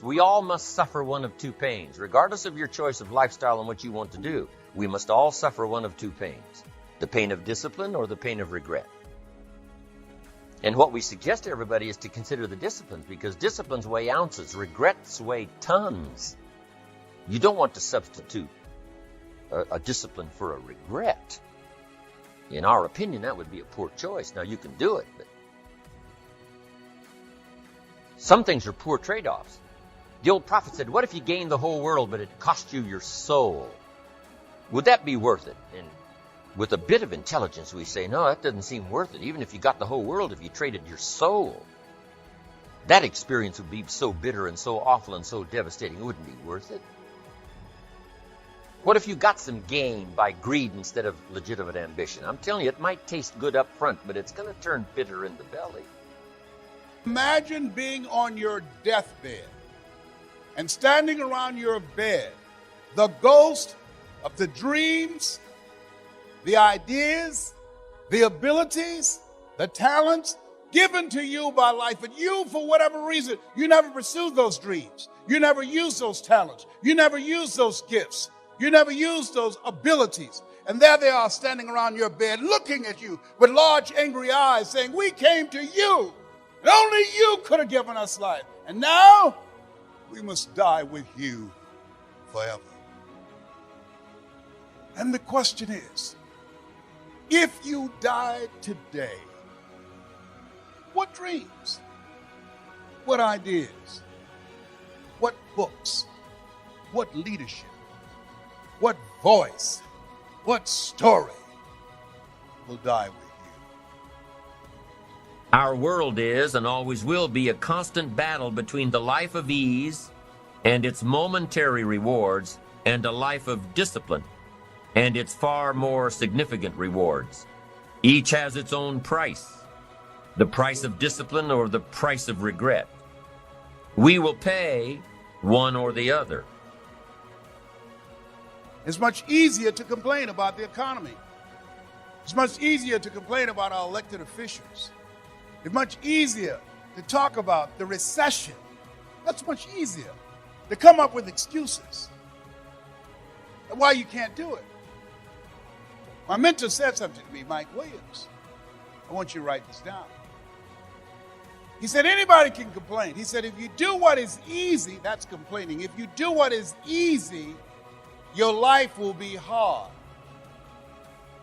truth. We all must suffer one of two pains. Regardless of your choice of lifestyle and what you want to do, we must all suffer one of two pains. The pain of discipline or the pain of regret. And what we suggest to everybody is to consider the disciplines, because disciplines weigh ounces, regrets weigh tons. You don't want to substitute a discipline for a regret. In our opinion, that would be a poor choice. Now, you can do it, but some things are poor trade-offs. The old prophet said, what if you gained the whole world, but it cost you your soul? Would that be worth it? And with a bit of intelligence, we say, no, that doesn't seem worth it. Even if you got the whole world, if you traded your soul, that experience would be so bitter and so awful and so devastating, it wouldn't be worth it. What if you got some gain by greed instead of legitimate ambition? I'm telling you, it might taste good up front, but it's going to turn bitter in the belly. Imagine being on your deathbed and standing around your bed, the ghost of the dreams, the ideas, the abilities, the talents given to you by life. But you, for whatever reason, you never pursued those dreams. You never used those talents. You never used those gifts. You never used those abilities. And there they are standing around your bed looking at you with large angry eyes saying, we came to you. And only you could have given us life. And now we must die with you forever. And the question is, if you died today, what dreams, what ideas, what books, what leadership, what voice, what story will die with you? Our world is and always will be a constant battle between the life of ease and its momentary rewards and a life of discipline and its far more significant rewards. Each has its own price, the price of discipline or the price of regret. We will pay one or the other. It's much easier to complain about the economy. It's much easier to complain about our elected officials. It's much easier to talk about the recession. That's much easier to come up with excuses and why you can't do it. My mentor said something to me, Mike Williams. I want you to write this down. He said, anybody can complain. He said, if you do what is easy, that's complaining. If you do what is easy, your life will be hard.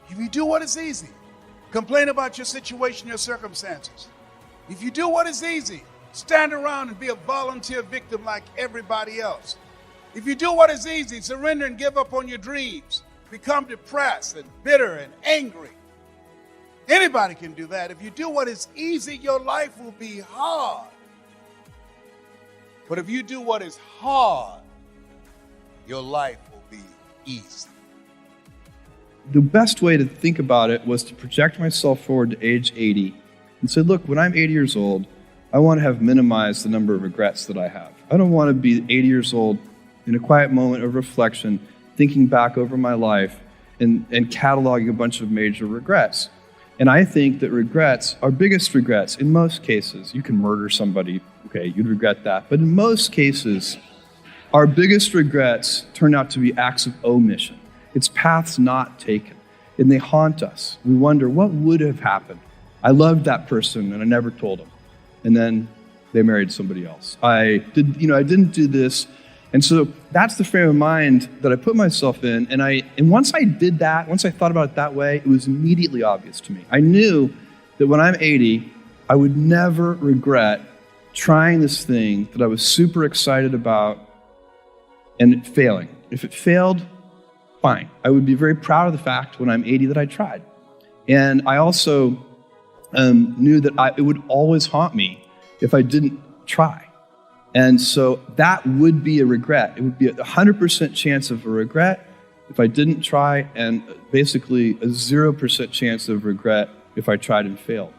If you do what is easy, complain about your situation, your circumstances. If you do what is easy, stand around and be a volunteer victim like everybody else. If you do what is easy, surrender and give up on your dreams, become depressed and bitter and angry. Anybody can do that. If you do what is easy, your life will be hard. But if you do what is hard, your life will be easy. The best way to think about it was to project myself forward to age 80 and say, look, when I'm 80 years old, I want to have minimized the number of regrets that I have. I don't want to be 80 years old in a quiet moment of reflection, thinking back over my life and cataloging a bunch of major regrets. And I think that regrets, our biggest regrets, in most cases, you can murder somebody, okay, you'd regret that. But in most cases, our biggest regrets turn out to be acts of omission. It's paths not taken, and they haunt us. We wonder, what would have happened? I loved that person, and I never told them. And then they married somebody else. I didn't do this. And so that's the frame of mind that I put myself in. And once I did that, once I thought about it that way, it was immediately obvious to me. I knew that when I'm 80, I would never regret trying this thing that I was super excited about and it failing. If it failed, fine. I would be very proud of the fact when I'm 80 that I tried. And I also knew that it would always haunt me if I didn't try. And so that would be a regret. It would be a 100% chance of a regret if I didn't try, and basically a 0% chance of regret if I tried and failed.